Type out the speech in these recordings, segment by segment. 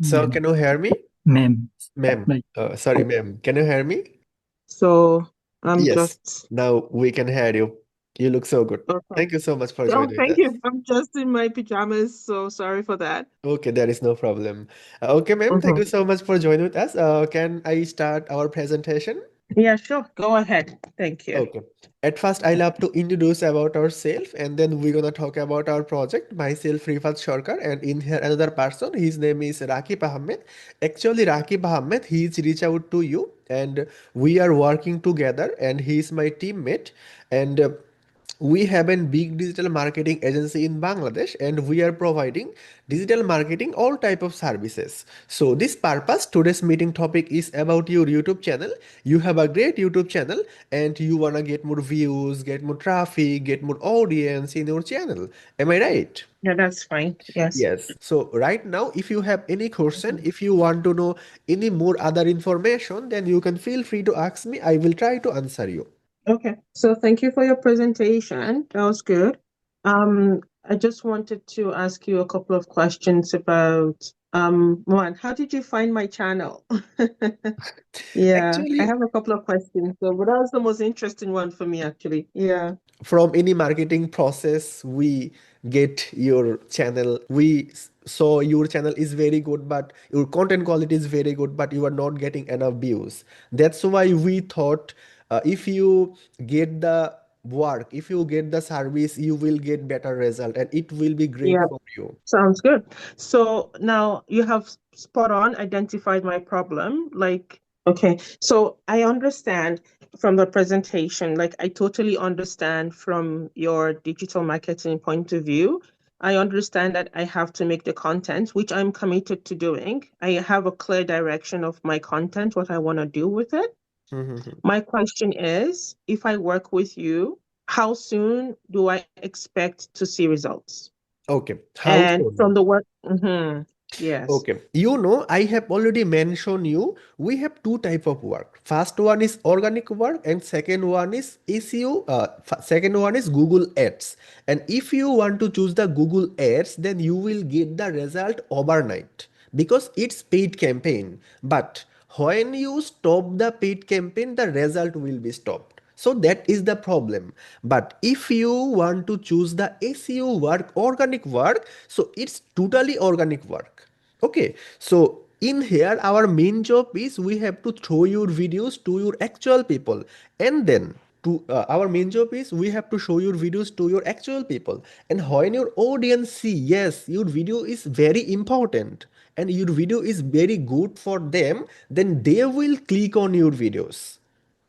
So Ma'am, can you hear me? ma'am, Ma'am. like, Sorry, ma'am. Can you hear me? So I'm Yes. just Now we can hear you. You look so good. okay. Thank you so much for Oh, joining with thank us. you. I'm just in my pajamas, so sorry for that. Okay, there is no problem. Okay, ma'am. Thank Hmm. you so much for joining with us. Can I start our presentation? Yeah, sure. Go ahead. Thank you. Okay. At first, I love to introduce about ourselves, and then we're gonna talk about our project. Myself, Rifat Sharkar, and in here another person. His name is Rakib Ahmed. Actually, Rakib Ahmed, he's reached out to you, and we are working together, and he's my teammate, and we have a big digital marketing agency in Bangladesh, and we are providing digital marketing all type of services. So this purpose today's meeting topic is about your YouTube channel. You have a great YouTube channel and you want to get more views, get more traffic, get more audience in your channel. Am I right? Yeah, that's fine. Yes. Yes. So right now, if you have any question, Mhm. if you want to know any more other information, then you can feel free to ask me. I will try to answer you. Okay. So thank you for your presentation. That was good. I just wanted to ask you a couple of questions about one, how did you find my channel? Yeah, I Actually, have a couple of questions. So, but that was the most interesting one for me, actually. Yeah. from any marketing process, we get your channel. Saw your channel is very good, but your content quality is very good, but you are not getting enough views. That's why we thought, if you get the work, if you get the service, you will get better result and it will be great Yeah. for you. Sounds good. So now you have spot on identified my problem. Like, okay, so I understand from the presentation, like, I totally understand from your digital marketing point of view. I understand that I have to make the content, which I'm committed to doing. I have a clear direction of my content, what I want to do with it. My question is, if I work with you, how soon do I expect to see results? Okay, how And soon? from the work, yes. Okay, you know, I have already mentioned you, we have two type of work. First one is organic work and second one is SEO, second one is Google Ads. And if you want to choose the Google Ads, then you will get the result overnight because it's paid campaign. But when you stop the paid campaign, the result will be stopped. So that is the problem. But if you want to choose the SEO work, organic work, so it's totally organic work. Okay, so in here, our main job is we have to throw your videos to your actual people, and then to our main job is we have to show your videos to your actual people. And when your audience see yes, your video is very important and your video is very good for them, then they will click on your videos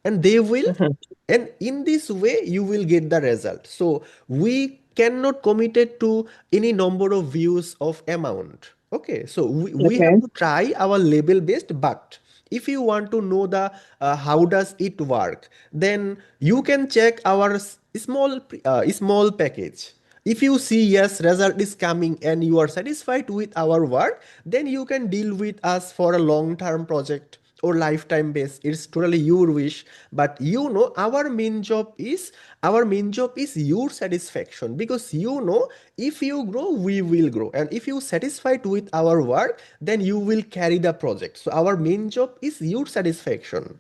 and they will, Mhm. and in this way you will get the result. So we cannot commit it to any number of views of amount. Okay, so we have Okay. to try our label based, but if you want to know the how does it work, then you can check our small package. If you see yes, result is coming and you are satisfied with our work, then you can deal with us for a long term project or lifetime base. It's totally your wish. But you know, our main job is your satisfaction, because you know, if you grow we will grow, and if you satisfied with our work, then you will carry the project. So our main job is your satisfaction.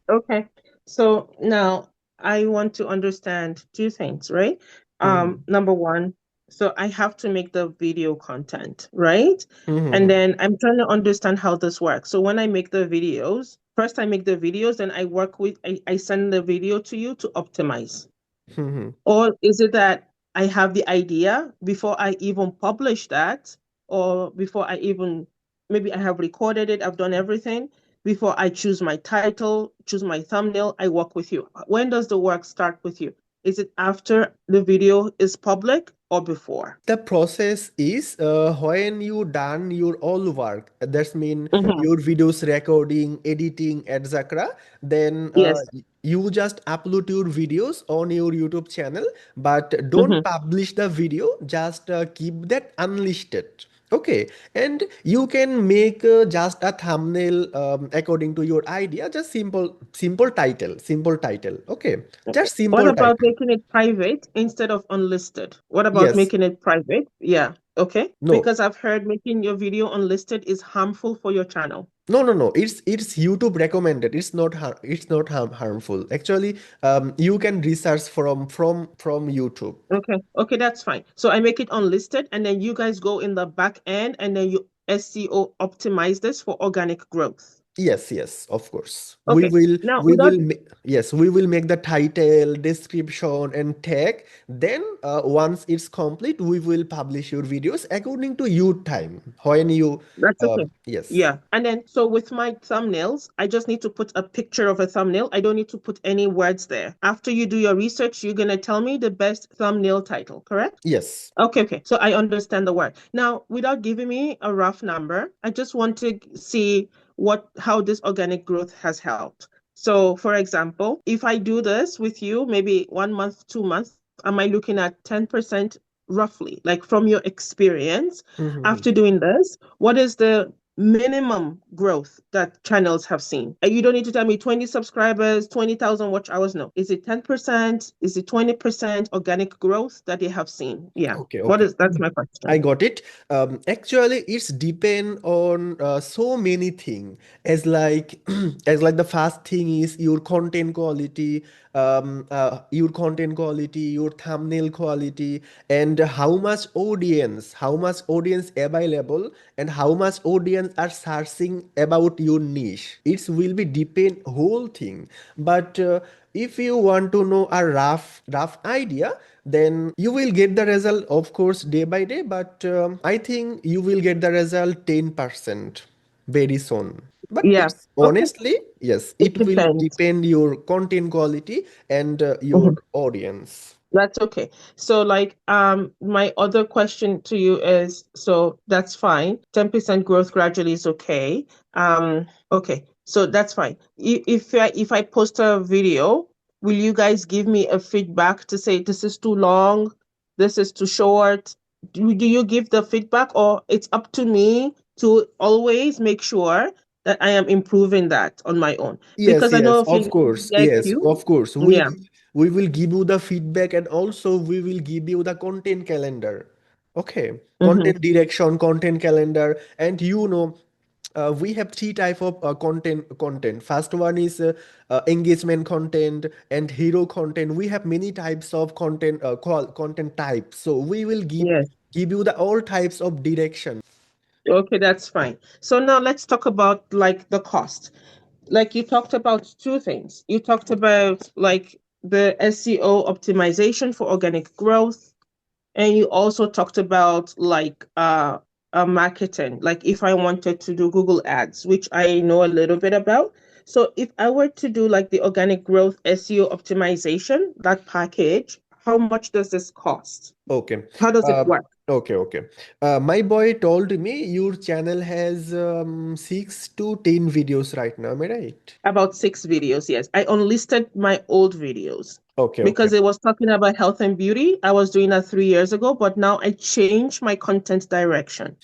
Okay. So now I want to understand two things, right? Mhm. Number one, so I have to make the video content, right? And Mhm. then I'm trying to understand how this works. So when I make the videos, first I make the videos, then I send the video to you to optimize. Mhm. Or is it that I have the idea before I even publish that, or before I even, maybe I have recorded it, I've done everything. Before I choose my title, choose my thumbnail, I work with you. When does the work start with you? Is it after the video is public or before? The process is when you done your all work, that's mean Hmm. your videos recording, editing, etc., then Yes. you just upload your videos on your YouTube channel, but don't Hmm. publish the video, just keep that unlisted. Okay, and you can make just a thumbnail according to your idea, just simple title. Okay, just What simple about title. making it private instead of unlisted? What about Yes. making it private? Yeah. Okay? No, Because I've heard making your video unlisted is harmful for your channel. no. It's YouTube recommended. It's not harmful. Actually, you can research from YouTube. Okay. Okay, that's fine. So I make it unlisted and then you guys go in the back end and then you SEO optimize this for organic growth. Yes, of course. Okay. Now, without Yes, we will make the title, description, and tag. Then, once it's complete, we will publish your videos according to your time. When you, That's okay. yes, Yeah. And then, so with my thumbnails, I just need to put a picture of a thumbnail. I don't need to put any words there. After you do your research, you're going to tell me the best thumbnail title, correct? yes, Okay. So I understand the word. Now, without giving me a rough number, I just want to see how this organic growth has helped. So, for example, if I do this with you, maybe 1 month, 2 months, am I looking at 10% roughly, like from your experience after doing this? What is the minimum growth that channels have seen? And you don't need to tell me 20 subscribers, 20,000 watch hours. No. Is it 10%? Is it 20% organic growth that they have seen? Yeah. okay. That's my I question. got it. Actually, it's depend on so many things. As like, as like the first thing is your content quality, your thumbnail quality, and how much audience available, and how much audience are searching about your niche. It will be depend whole thing. But if you want to know a rough idea, then you will get the result, of course, day by day. But I think you will get the result 10% very soon. But Yeah. it's Okay. honestly, yes, It it will depends. depend your content quality and your Mhm. audience. That's okay. So like my other question to you is, so that's fine. 10% growth gradually is okay. Okay. So that's fine. If I post a video, will you guys give me a feedback to say this is too long, this is too short? Do you give the feedback, or it's up to me to always make sure that I am improving that on my own? Yes, Because I know yes, if you of course. Yes, IQ, of course. yeah. We will give you the feedback, and also we will give you the content calendar. Okay. Mm-hmm. Content direction, content calendar, and we have three type of content. First one is engagement content and hero content. We have many types of content types. So we will Yes. give you the all types of direction. Okay, that's fine. So now let's talk about like the cost. Like you talked about two things. You talked about like the SEO optimization for organic growth, and you also talked about like marketing, like if I wanted to do Google Ads, which I know a little bit about. So if I were to do like the organic growth SEO optimization, that package, how much does this cost? Okay. How does it Uh, work? okay. My boy told me your channel has 6 to 10 videos right now. Am I right? About 6 videos, yes. I unlisted my old videos Okay. because it was talking about health and beauty. I was doing that 3 years ago, but now I changed my content direction.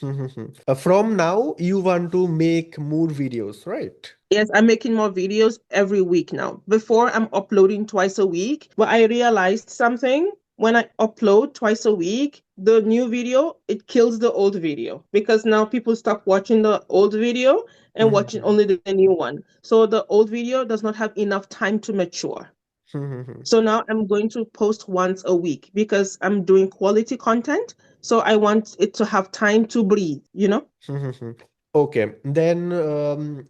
From now, you want to make more videos, right? Yes, I'm making more videos every week now. Before, I'm uploading twice a week, but I realized something. When I upload twice a week, the new video, it kills the old video because now people stop watching the old video and watching only the new one. So the old video does not have enough time to mature. So now I'm going to post once a week because I'm doing quality content. So I want it to have time to breathe? Okay, then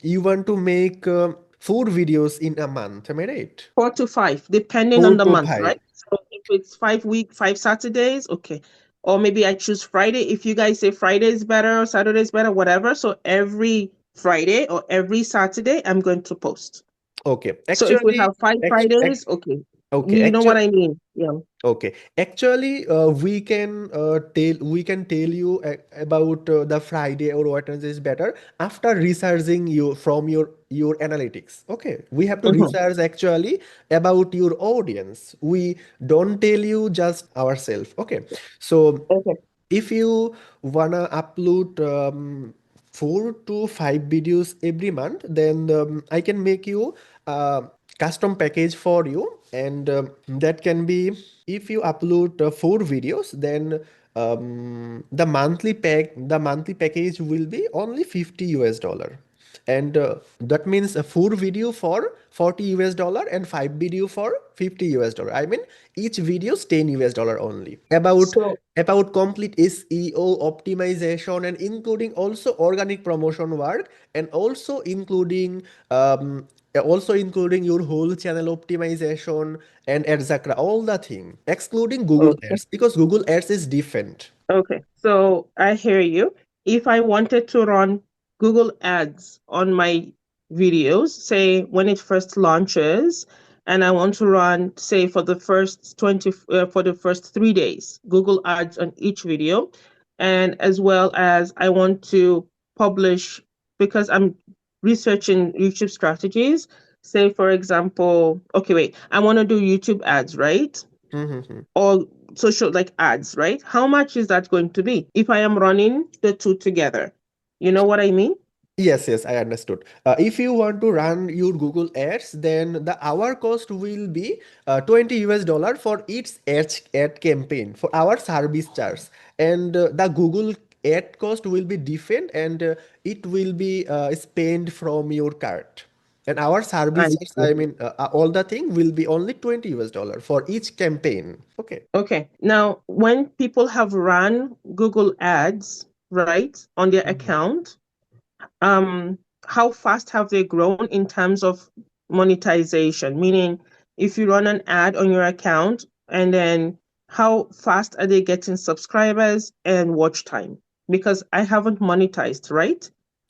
you want to make 4 videos in a month, am I right? 4 to 5, depending Four on the to month, five. right? So if it's 5 week, 5 Saturdays, okay. Or maybe I choose Friday. If you guys say Friday is better or Saturday is better, whatever. So every Friday or every Saturday, I'm going to post. Okay, So if we actually, have five act, act, Fridays, okay. okay, You know what actually, I mean? Yeah. Okay, actually, we can tell you about the Friday or Wednesday is better after researching you from your analytics. Okay, we have to Mhm. research actually about your audience. We don't tell you just ourselves. Okay, so Okay. if you wanna upload 4 to 5 videos every month, then I can make you a custom package for you, and that can be if you upload 4 videos, then the monthly package will be only 50 US dollar. And that means a 4 video for 40 US dollar and 5 video for 50 US dollar. I mean, each video is 10 US dollar only. So, About complete SEO optimization and including also organic promotion work, and um, also including your whole channel optimization and etc. All the thing, excluding Google okay. Ads, because Google Ads is different. Okay, so I hear you. If I wanted to run Google Ads on my videos, say when it first launches, and I want to run, say, for the first 3 days, Google Ads on each video, and as well as I want to publish because I'm researching YouTube strategies. Say, for example, okay, wait, I want to do YouTube ads, right? Mhm. Or social like ads, right? How much is that going to be if I am running the two together? You know what I mean? Yes, yes, I understood. If you want to run your Google Ads, then the hour cost will be 20 US dollar for each ad campaign for our service charge, and the Google ad cost will be different, and it will be spent from your cart. And our I service charge, see. I mean, all the thing will be only 20 US dollar for each campaign. Okay. Okay. Now, when people have run Google Ads, right, on their Mhm. account, um, how fast have they grown in terms of monetization? Meaning, if you run an ad on your account, and then how fast are they getting subscribers and watch time? Because I haven't monetized, right?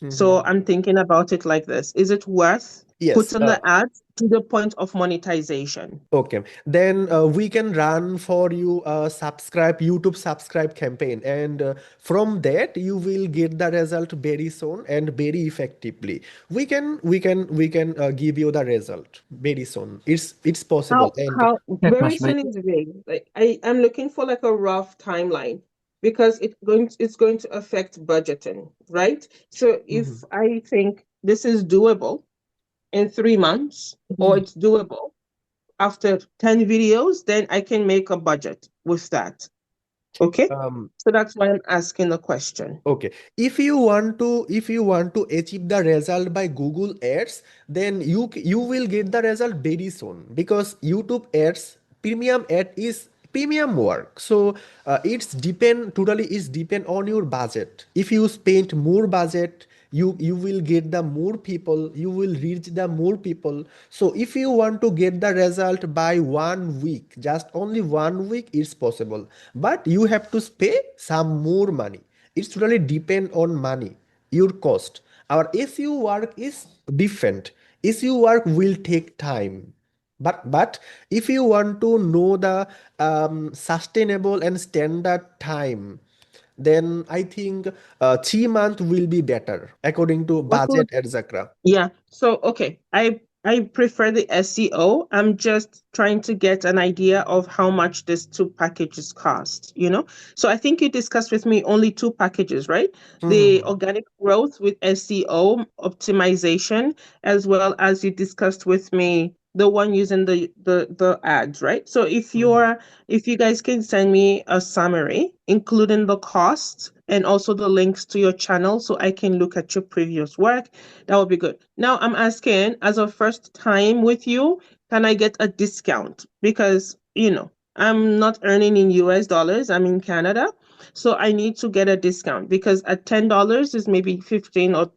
So Mhm. I'm thinking about it like this. Is it worth Yes. putting the ads to the point of monetization? Okay, then we can run for you a YouTube subscribe campaign, and from that you will get the result very soon and very effectively. We can give you the result very soon. It's possible, and How Yeah, very Crush, soon is vague. Like I'm looking for like a rough timeline because it's going to affect budgeting, right? So if Mhm. I think this is doable in 3 months, or Mhm. it's doable after 10 videos, then I can make a budget with that. Okay? Um, So that's why I'm asking the question. Okay, if you want to achieve the result by Google Ads, then you will get the result very soon, because YouTube Ads premium ad is premium work. So it's depend on your budget. If you spend more budget, you will get the more people, you will reach the more people. So if you want to get the result by 1 week, just only 1 week, it's possible, but you have to pay some more money. It's totally depend on money, your cost. Our SEO work is different. SEO work will take time. But if you want to know the sustainable and standard time, then I think 3 month will be better according to What will budget, etc. Yeah. So, okay, I prefer the SEO. I'm just trying to get an idea of how much these two packages cost, you know? So I think you discussed with me only two packages, right? The Mhm. organic growth with SEO optimization, as well as you discussed with me the one using the ads, right? So Mhm. if you guys can send me a summary, including the costs and also the links to your channel so I can look at your previous work, that would be good. Now I'm asking, as a first time with you, can I get a discount? Because, I'm not earning in US dollars, I'm in Canada. So I need to get a discount because at $10 is maybe 15 or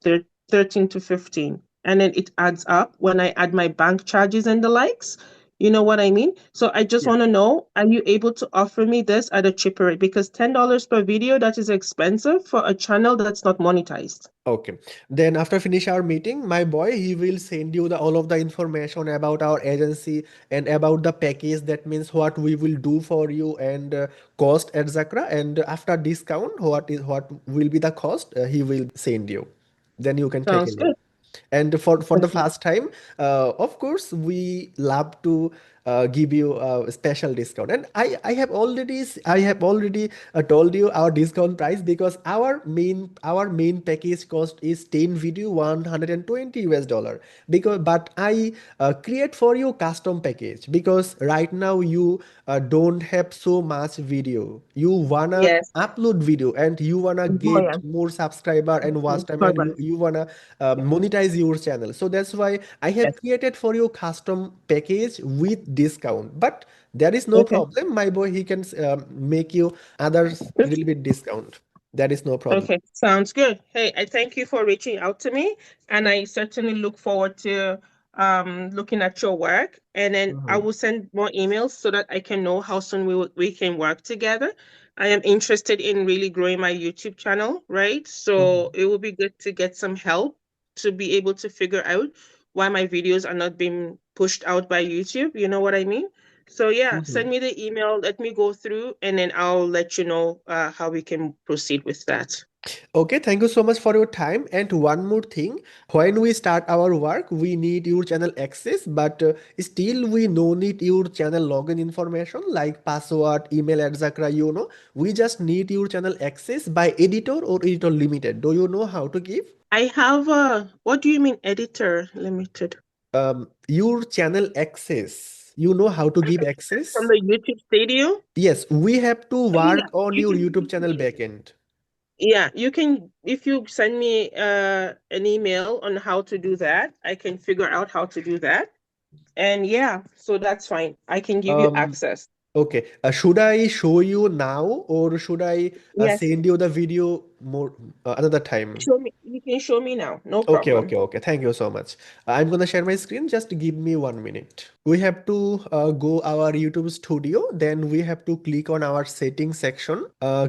13 to 15. And then it adds up when I add my bank charges and the likes. You know what I mean? So I just want to know, are you able to offer me this at a cheaper rate? Because $10 per video, that is expensive for a channel that's not monetized. Okay. Then after finish our meeting, my boy, he will send you the all of the information about our agency and about the package. That means what we will do for you, and cost, etc. And after discount, what will be the cost? He will send you. Then you can take a Sounds look. good. And for the Okay. first time, of course, we love to. give you a special discount. And I have already told you our discount price, because our main package cost is 10 video $120. Because but I create for you custom package, because right now you don't have so much video. You wanna Yes. upload video, and you wanna Oh, get yeah. more subscriber and watch time, and you, Correct. you wanna monetize your channel. So that's why I have Yes. created for you custom package with discount. But there is no Okay. problem, my boy. He can make you others little bit discount. That is no problem. Okay, sounds good. Hey, I thank you for reaching out to me, and I certainly look forward to looking at your work. And then I Mhm. will send more emails so that I can know how soon we can work together. I am interested in really growing my YouTube channel, right? So Mhm. it will be good to get some help to be able to figure out why my videos are not being pushed out by YouTube. You know what I mean? So yeah, send Mhm. me the email, let me go through, and then I'll let you know how we can proceed with that. Okay, thank you so much for your time. And one more thing, when we start our work, we need your channel access, but still we no need your channel login information like password, email, etc. We just need your channel access by editor or editor limited. Do you know how to give? I have what do you mean editor limited? Your channel access. You know how to give From access? the YouTube Studio? Yes, we have to Yeah, work on you your YouTube can. channel backend. Yeah, you can. If you send me an email on how to do that, I can figure out how to do that. And yeah, so that's fine. I can give you Um, access. Okay. Should I show you now, or should I Yes, send you the video more another time? show me. You can show me now. No Okay, problem. okay, okay. Thank you so much. I'm gonna share my screen. Just give me 1 minute. We have to go our YouTube studio. Then we have to click on our settings section.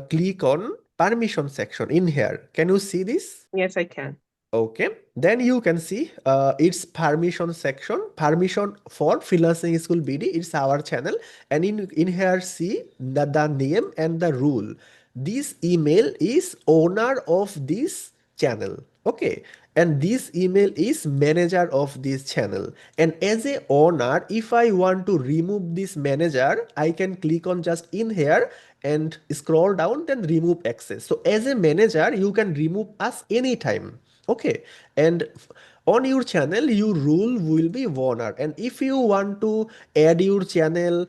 Click on permission section in here. Can you see this? Yes, I can. Okay, then you can see its permission section, permission for freelancing school BD. It's our channel, and in here see the name and the rule. This email is owner of this channel. Okay, and this email is manager of this channel. And as a owner, if I want to remove this manager, I can click on just in here and scroll down, then remove access. So as a manager, you can remove us anytime. Okay, and on your channel your rule will be owner, and if you want to add your channel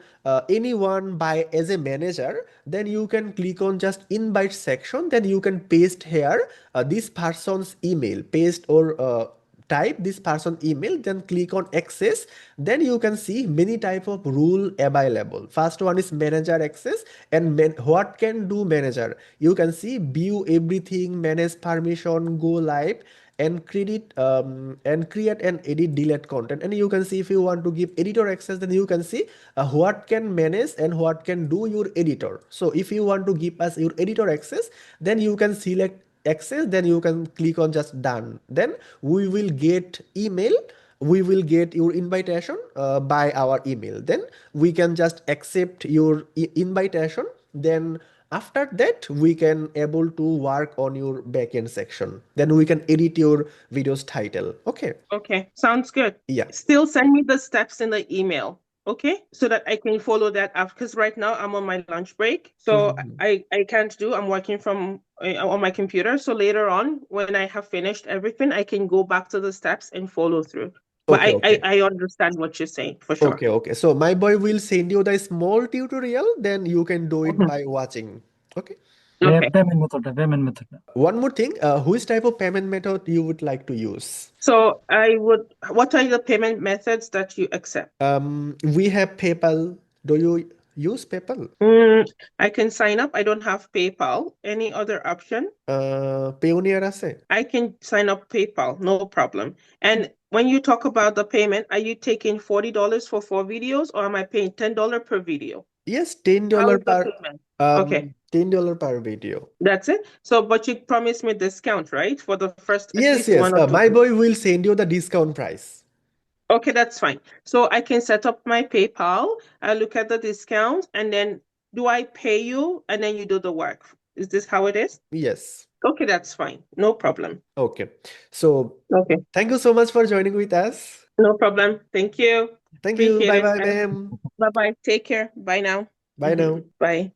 anyone by as a manager, then you can click on just invite section, then you can paste here this person's email, paste or type this person email, then click on access. Then you can see many type of rule available. First one is manager access, and what can do manager? You can see view everything, manage permission, go live, and create and edit delete content. And you can see if you want to give editor access, then you can see what can manage and what can do your editor. So if you want to give us your editor access, then you can select access, then you can click on just done. Then we will get email, we will get your invitation by our email. Then we can just accept your invitation. Then after that we can able to work on your backend section, then we can edit your video's title. Okay. Okay, sounds good. Yeah. Still send me the steps in the email, okay? So that I can follow that up because right now I'm on my lunch break. So Mhm. I can't do, I'm working from on my computer. So later on, when I have finished everything, I can go back to the steps and follow through. But Okay, okay. I understand what you're saying for sure. Okay, okay. So my boy will send you the small tutorial, then you can do it Mhm. by watching. Okay. Okay. payment method. One more thing, which type of payment method you would like to use? So what are the payment methods that you accept? We have PayPal. Do you use PayPal? Mm, I can sign up. I don't have PayPal. Any other option? Payoneer আছে? I can sign up PayPal, no problem. And when you talk about the payment, are you taking $40 for 4 videos or am I paying $10 per video? Yes, $10 How is the per payment? Okay, $10 per video. that's it. So, but you promised me discount, right? For the first, at Yes, least yes. one or two My videos. boy will send you the discount price. Okay, that's fine. So I can set up my PayPal, I look at the discount, and then do I pay you and then you do the work? Is this how it is? Yes. Okay, that's fine. No problem. Okay. So Okay, thank you so much for joining with us. no problem. Thank you. Thank you. Appreciate Bye it. bye, ma'am. Bye bye. Take care. Bye now. Bye now. Bye.